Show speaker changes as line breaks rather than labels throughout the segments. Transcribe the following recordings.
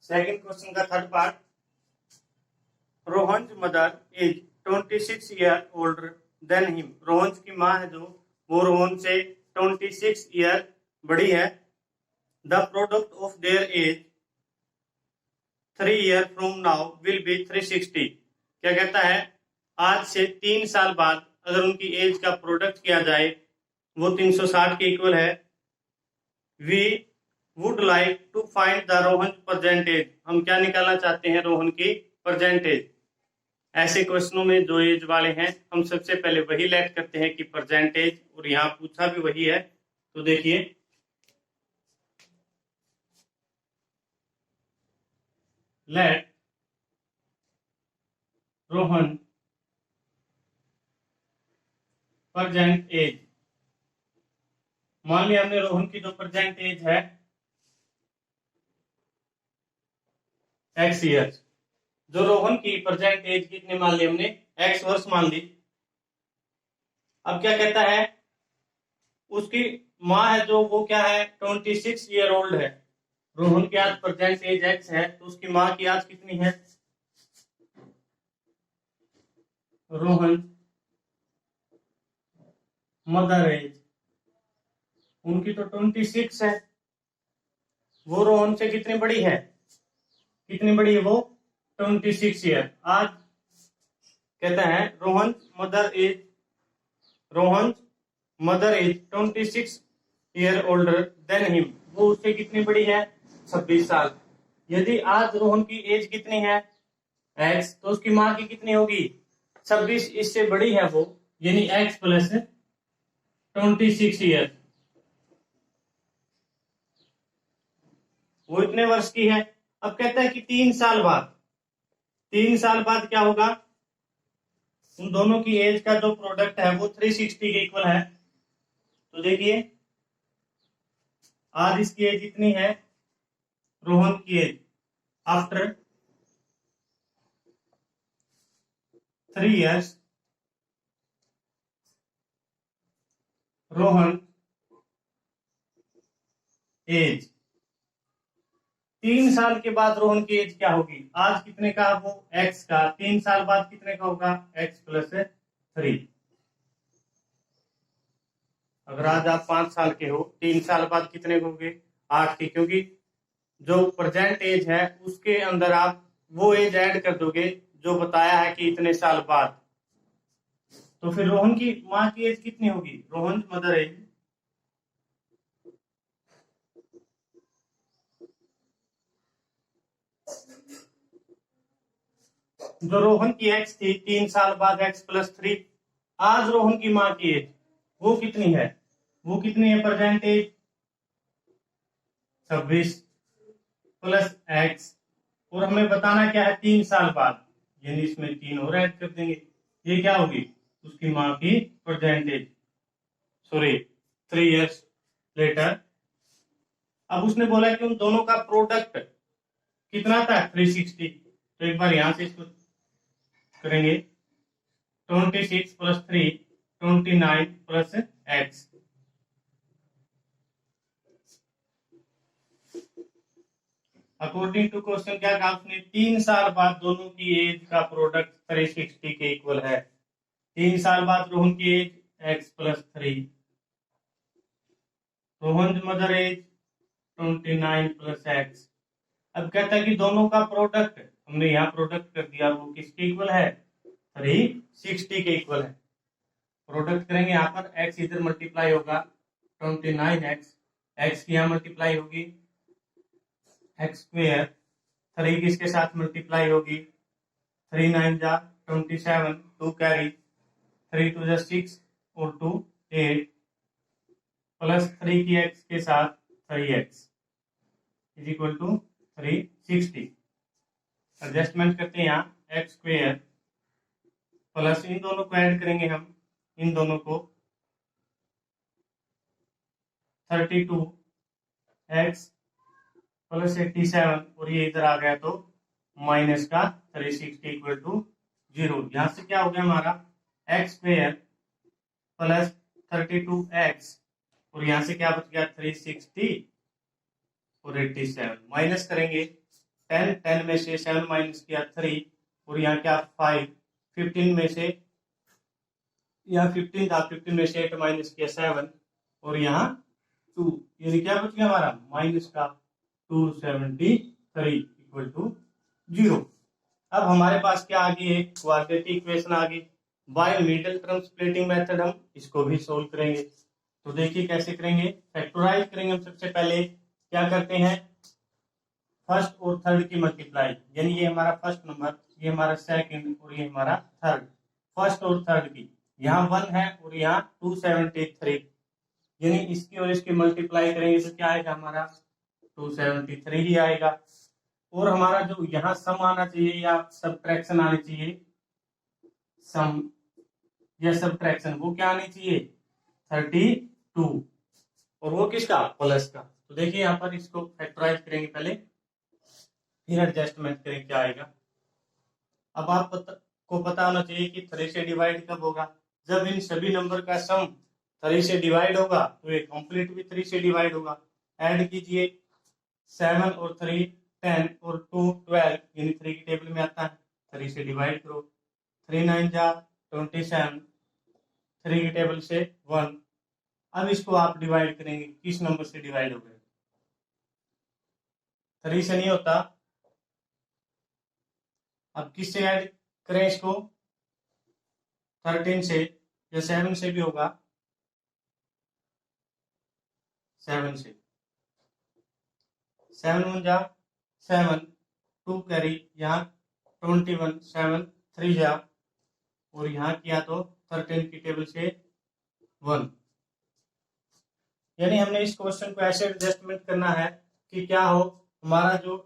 Second question का third part. Rohan mother is 26 year older than him. Rohan की माँ है जो वो रोहन से 26 ईयर बड़ी है। The product of their age 3 year from now will be 360। क्या कहता है, आज से 3 साल बाद अगर उनकी एज का प्रोडक्ट किया जाए वो 360 के इक्वल है। We would like to find the Rohan percentage. हम क्या निकालना चाहते हैं, रोहन की परसेंटेज। ऐसे क्वेश्चनों में जो एज वाले हैं हम सबसे पहले वही लेट करते हैं कि परसेंटेज, और यहाँ पूछा भी वही है। तो देखिए लेट रोहन प्रेजेंट एज। मान लिया हमने रोहन की जो प्रेजेंट एज है x ईयर्स। जो रोहन की प्रेजेंट एज कितने मान ली हमने, x वर्ष मान ली। अब क्या कहता है, उसकी माँ है जो वो क्या है 26 ईयर ओल्ड है। रोहन की आज प्रेजेंट एज x है तो उसकी माँ की आज कितनी है, रोहन मदर एज। उनकी तो 26 है, वो रोहन से कितनी बड़ी है, कितनी बड़ी है वो 26 ईयर। आज कहता है Rohan mother age 26 year older than him. वो उससे कितनी बड़ी है 26 साल। यदि आज रोहन की एज कितनी है x, तो उसकी माँ की कितनी होगी 26, इससे बड़ी है वो, यानी x प्लस 26 ईयर। वो इतने वर्ष की है। अब कहता है कि 3 साल बाद क्या होगा, उन दोनों की एज का जो प्रोडक्ट है वो 360 के इक्वल है। तो देखिए आज इसकी एज इतनी है, रोहन की age after 3 years Rohan age. 3 साल के बाद रोहन की एज क्या होगी, आज कितने का वो x का, 3 साल बाद कितने का होगा x प्लस 3। अगर आज आप 5 साल के हो, 3 साल बाद कितने होंगे 8 के, क्योंकि जो प्रेजेंट एज है उसके अंदर आप वो एज ऐड कर दोगे जो बताया है कि इतने साल बाद। तो फिर रोहन की माँ की एज कितनी होगी, रोहन मदर एज जो रोहन की एक्स थी 3 साल बाद x प्लस 3। आज रोहन की माँ की एज वो कितनी है, वो कितनी है प्रेजेंट एज 26 प्लस x, और हमें बताना क्या है 3 साल बाद, यानी इसमें 3 और ऐड कर देंगे। ये क्या होगी उसकी माँ की present age, sorry 3 years later. अब उसने बोला कि उन दोनों का प्रोडक्ट कितना था 360। तो एक बार यहां से इसको करेंगे 26 plus 3 29 plus x। According to question क्या कहा उसने, 3 साल बाद दोनों की एज का प्रोडक्ट 360 के इक्वल है। 3 साल बाद रोहन की age x plus 3, Rohan mother age 29 plus x। अब कहता है कि दोनों का प्रोडक्ट, हमने यहाँ प्रोडक्ट कर दिया, वो किसके इक्वल है 360 के इक्वल है। प्रोडक्ट करेंगे यहाँ पर x इधर मल्टीप्लाई होगा 29x, x की यहाँ मल्टीप्लाई होगी एक्स स्क्वेयर, 3 किसके साथ मल्टीप्लाई होगी 3 9 जा 27, 2 कैरी 3 2 जा 6 और 2 8 प्लस 3 की x के साथ 3x is equal to 360। Adjustment करते हैं यहाँ एक्स स्क्वेयर प्लस इन दोनों को ऐड करेंगे हम, इन दोनों को 32x प्लस 87, और ये इधर आ गया तो माइनस का 360 इक्वल टू 0। यहां से क्या हो गया हमारा एक्स स्क्वेयर प्लस 32x, और यहां से क्या बच गया 360 और 87। माइनस करेंगे 10, 10 में से 7 माइनस किया 3 और यहाँ क्या 5, 15 में से यहाँ 15 था, 15 में से 8 माइनस किया 7 और यहाँ 2, यानी क्या बच गया हमारा माइनस का 273 इक्वल टू 0। अब हमारे पास क्या आ गई है, क्वाड्रेटिक इक्वेशन आ गई। By middle term splitting method हम इसको भी सोल्व करेंगे। तो देखिए कैसे करेंगे, फैक्टराइज करेंगे हम। सबसे पहले क्या करते हैं, फर्स्ट और थर्ड की मल्टीप्लाई, यानी ये हमारा फर्स्ट नंबर, ये हमारा सेकंड और ये हमारा थर्ड, फर्स्ट और थर्ड की, यहाँ 1 है और यहाँ 273, यानी इसकी और इसकी मल्टीप्लाई करेंगे तो क्या आएगा हमारा 273 ही आएगा। और हमारा जो यहाँ सम आना चाहिए या सबट्रैक्शन आनी चाहिए, सम या सबट्रैक्शन, वो क्या आनी चाहिए 32, और वो किसका प्लस का। तो देखिए यहाँ पर इसको फैक्टराइज करेंगे पहले, फिर एडजस्टमेंट करें क्या आएगा। अब आप को पता होना चाहिए कि 3 से डिवाइड कब होगा, जब इन सभी नंबर का सम 3 से डिवाइड होगा तो ये कंप्लीट भी 3 से डिवाइड होगा। ऐड कीजिए 7 और 3 10 और 2 12, यानी 3 की टेबल में आता है, 3 से डिवाइड करो, 3 9 जा 27, 3 की टेबल से 1। अब इसको आप डिवाइड करेंगे, किस नंबर से डिवाइड हो गए, 3 से नहीं होता। अब किससे ऐड करें इसको, 13 से या 7 से भी होगा, 7 से, 7 1 जा 7, 2 कैरी, यहाँ 21, 7 3 जा, और यहाँ किया तो 13 की टेबल से 1। यानी हमने इस क्वेश्चन को ऐसे एडजस्टमेंट करना है कि क्या हो, हमारा जो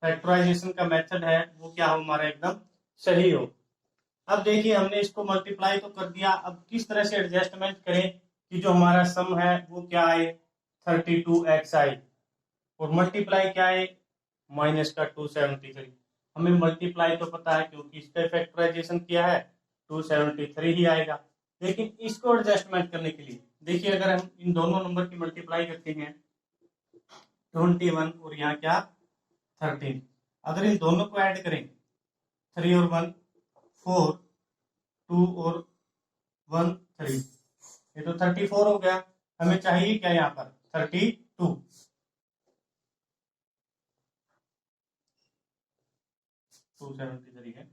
फैक्टराइजेशन का मेथड है वो क्या हो, हमारा एकदम सही हो। अब देखिए हमने इसको मल्टीप्लाई तो कर दिया, अब किस तरह से एडजस्टमेंट करें कि जो हमारा सम है वो क्या आए 32x आए, और मल्टीप्लाई क्या है माइनस का 273। हमें मल्टीप्लाई तो पता है क्योंकि इसका फैक्टराइजेशन किया है, 273 ही आएगा। लेकिन इसको एडजस्टमेंट करने के लिए देखिए, अगर हम इन दोनों नंबर की मल्टीप्लाई करते हैं 21 और यहाँ क्या 13, अगर इन दोनों को ऐड करें 3 और 1 4, 2 और 1 3, ये तो 34 हो गया। हमें चाहिए क्या यहाँ पर 32, 273 है,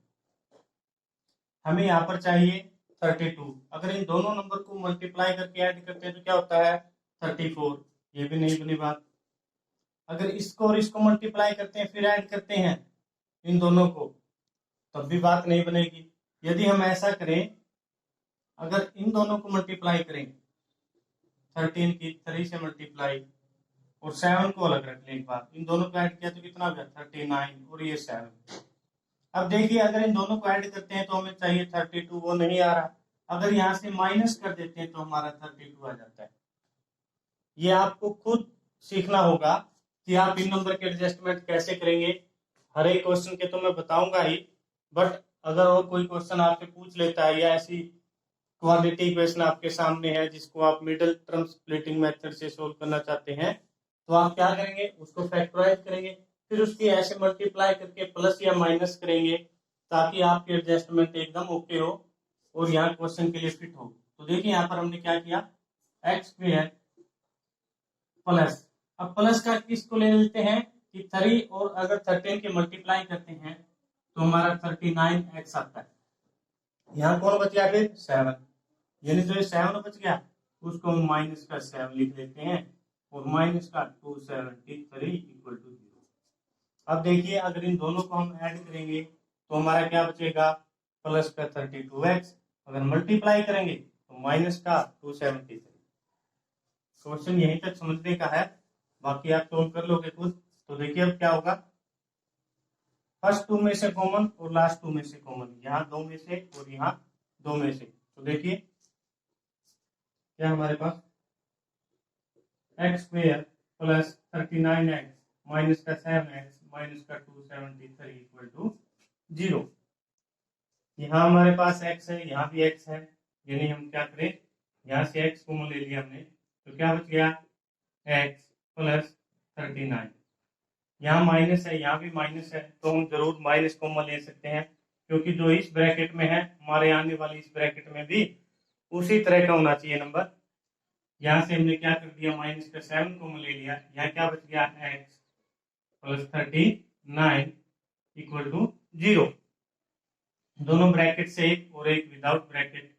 हमें यहाँ पर चाहिए 32। अगर इन दोनों नंबर को मल्टीप्लाई करके ऐड करते हैं तो क्या होता है 34, ये भी नहीं बनी बात। अगर इसको और इसको मल्टीप्लाई करते हैं फिर ऐड करते हैं इन दोनों को, तब भी बात नहीं बनेगी। यदि हम ऐसा करें, अगर इन दोनों को मल्टीप्लाई करें 13 की 3 से मल्टीप्लाई और 7 को अलग रख लें एक बार, इन दोनों को ऐड किया तो कितना हो गया 39 और ये 7। अब देखिए अगर इन दोनों को ऐड करते हैं तो हमें चाहिए 32, वो नहीं आ रहा। अगर यहाँ से माइनस कर देते हैं तो हमारा 32 आ जाता है। ये आपको खुद सीखना होगा कि आप इन नंबर के एडजस्टमेंट कैसे करेंगे। हर एक क्वेश्चन के तो मैं बताऊंगा ही, बट अगर और कोई क्वेश्चन आपसे पूछ लेता है या ऐसी क्वाड्रेटिक इक्वेशन आपके सामने है जिसको आप मिडिल टर्म स्प्लिटिंग मेथड से सोल्व करना चाहते हैं, तो आप क्या करेंगे, उसको फैक्टराइज करेंगे, फिर उसकी ऐसे मल्टीप्लाई करके प्लस या माइनस करेंगे ताकि आपके एडजस्टमेंट एकदम ओके हो और यहाँ क्वेश्चन के लिए फिट हो। तो देखिए यहाँ पर हमने क्या किया, एक्स स्क्वायर प्लस, अब प्लस का किसको ले लेते हैं कि 3 और अगर 13 के मल्टीप्लाई करते हैं तो हमारा 39x आता है। यहाँ कौन बच गया फिर 7, यानी जो 7 बच गया उसको हम माइनस का 7 लिख लेते हैं और माइनस का 273 इक्वल टू 0। अब देखिए अगर इन दोनों को हम ऐड करेंगे तो हमारा क्या बचेगा प्लस का 32x, अगर मल्टीप्लाई करेंगे तो माइनस का 273। क्वेश्चन यहीं तक समझने का है, बाकी आप सोल्व कर लोगे खुद। तो देखिए अब क्या होगा, फर्स्ट 2 में से कॉमन और लास्ट 2 में से कॉमन, यहाँ 2 में से और यहाँ 2 में से। तो देखिए क्या हमारे पास x square plus 39x minus का 7x माइनस का 273 इक्वल टू 0। यहाँ हमारे पास x है, यहाँ भी x है, यानी हम क्या करें, यहाँ से x कॉमन ले लिया हमने, तो क्या बच गया x प्लस 39, यहाँ माइनस है, यहाँ भी माइनस है, तो हम जरूर माइनस कॉमन ले सकते हैं, क्योंकि जो इस ब्रैकेट में है हमारे आने वाली इस ब्रैकेट में भी उसी तरह का होना चाहिए नंबर। यहाँ से हमने क्या कर दिया, माइनस का 7 कॉमन ले लिया, यहाँ क्या बच गया, x प्लस 39 इक्वल टू 0। दोनों ब्रैकेट से एक और एक without bracket,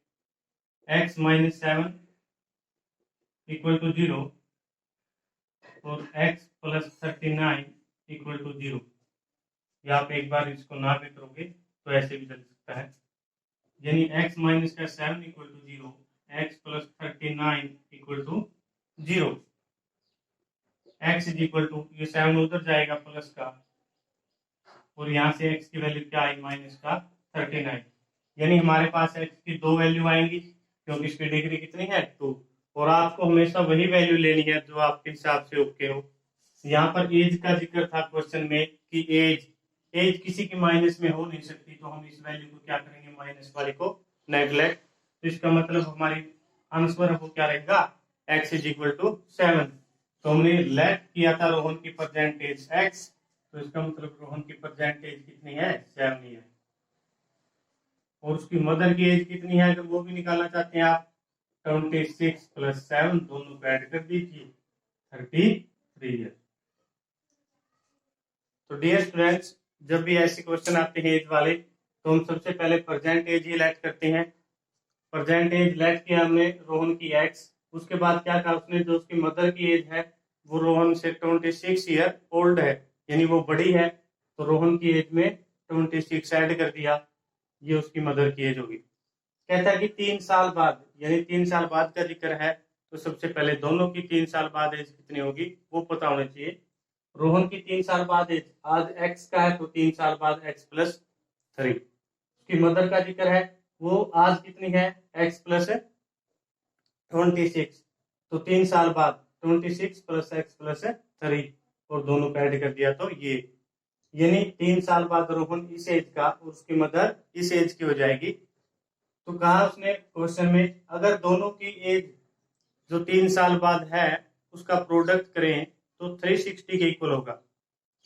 x minus 7 equal to 0 और x प्लस 39 इक्वल टू 0। या आप एक बार इसको ना भी करोगे तो ऐसे भी चल सकता है, यानी x माइनस का 7 equal to 0, x plus 39 equal to 0। x is equal to, ये 7 उधर जाएगा प्लस का, और यहाँ से x की वैल्यू क्या आई, माइनस का 39। यानी हमारे पास x की दो वैल्यू आएंगी, क्योंकि इसकी डिग्री कितनी है 2, और आपको हमेशा वही वैल्यू लेनी है जो आपके हिसाब से ओके हो। यहाँ पर एज का जिक्र था क्वेश्चन में कि एज किसी की माइनस में हो नहीं सकती, तो हम इस वैल्यू को क्या करेंगे, माइनस वाले को नेग्लेक्ट। तो इसका मतलब हमारी आंसर वो क्या रहेगा, x इज इक्वल टू 7। तो हमने लेट किया था रोहन की परसेंटेज x, तो इसका मतलब रोहन की परसेंटेज कितनी है, 7 ही है। और उसकी मदर की एज कितनी है, अगर वो भी निकालना चाहते हैं आप, 26 प्लस 7 दोनों को ऐड कर दीजिए, 33 है। तो डियर स्टूडेंट्स, जब भी ऐसे क्वेश्चन आते हैं एज वाले, तो हम सबसे पहले प्रेजेंट एज ही लेट करते हैं। प्रेजेंट एज लेट किया हमने रोहन की x, उसके बाद क्या कहा उसने, जो उसकी मदर की एज है वो रोहन से 26 ईयर ओल्ड है, यानी वो बड़ी है, तो रोहन की एज में 26 ऐड कर दिया, ये उसकी मदर की एज होगी। कहता है कि 3 साल बाद, यानी 3 साल बाद का जिक्र है, तो सबसे पहले दोनों की 3 साल बाद एज कितनी होगी वो पता होना चाहिए। रोहन की 3 साल बाद एज, आज x का है तो 3 साल बाद x प्लस 3। उसकी मदर का जिक्र है, वो आज कितनी है, x प्लस 26, तो 3 साल बाद 26 प्लस x प्लस 3, और दोनों को ऐड कर दिया तो ये, यानी 3 साल बाद रोहन इस एज का और उसकी मदर इस एज की हो जाएगी। तो कहा उसने क्वेश्चन में, अगर दोनों की एज जो 3 साल बाद है उसका प्रोडक्ट करें तो 360 के इक्वल होगा।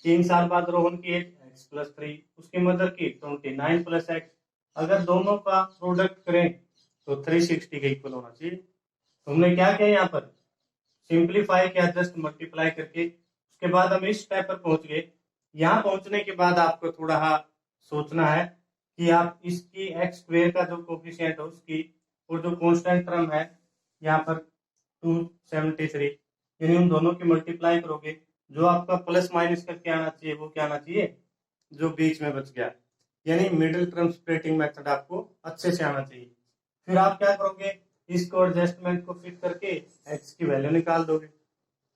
3 साल बाद रोहन की एज x प्लस 3, उसकी मदर की 29 प्लस x, अगर दोनों का प्रोडक्ट करें तो 360 के इक्वल होना चाहिए। तो हमने क्या किया, यहाँ पर सिंप्लीफाई किया जस्ट मल्टीप्लाई करके। उसके बाद हम इस स्टेप पर पहुंच गए। यहाँ पहुंचने के बाद आपको थोड़ा सोचना है कि आप इसकी एक्स स्क्वायर का जो कोफिशिएंट है उसकी, और जो कांस्टेंट टर्म है यहाँ पर 273, यानी उन दोनों की मल्टीप्लाई करोगे, जो आपका प्लस माइनस करके आना चाहिए वो क्या आना चाहिए, जो बीच में बच गया, यानी मिडिल टर्म स्प्लिटिंग मेथड आपको अच्छे से आना चाहिए। फिर आप क्या करोगे, इसको एडजस्टमेंट को फिट करके एक्स की वैल्यू निकाल दोगे,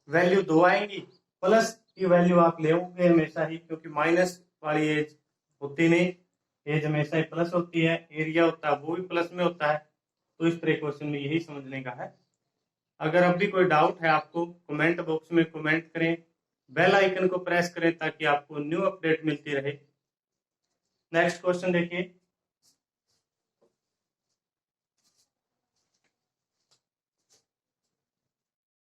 वैल्यू 2 आएंगी, प्लस की वैल्यू आप लेोगे हमेशा ही, क्योंकि माइनस वाली एज होती नहीं, एज हमेशा ही प्लस होती है, एरिया होता है वो भी प्लस में होता है। तो इस तरह क्वेश्चन में यही समझने का है। अगर अब भी कोई डाउट है आपको, कमेंट बॉक्स में कमेंट करें, बेल आइकन को प्रेस करें ताकि आपको न्यू अपडेट मिलती रहे। नेक्स्ट क्वेश्चन देखिए,